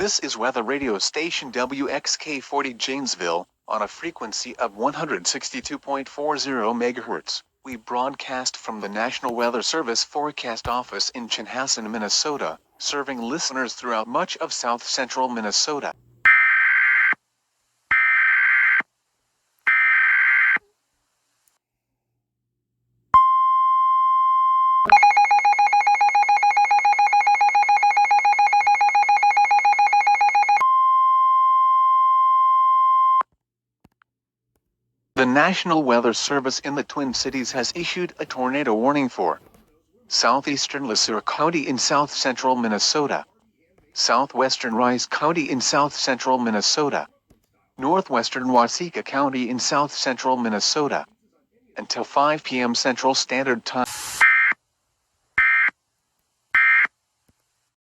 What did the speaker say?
This is weather radio station WXK40 Janesville, on a frequency of 162.40 MHz. We broadcast from the National Weather Service Forecast Office in Chanhassen, Minnesota, serving listeners throughout much of south-central Minnesota. The National Weather Service in the Twin Cities has issued a tornado warning for southeastern Sueur County in south-central Minnesota, southwestern Rice County in south-central Minnesota, northwestern Waseca County in south-central Minnesota, until 5 p.m. Central Standard Time.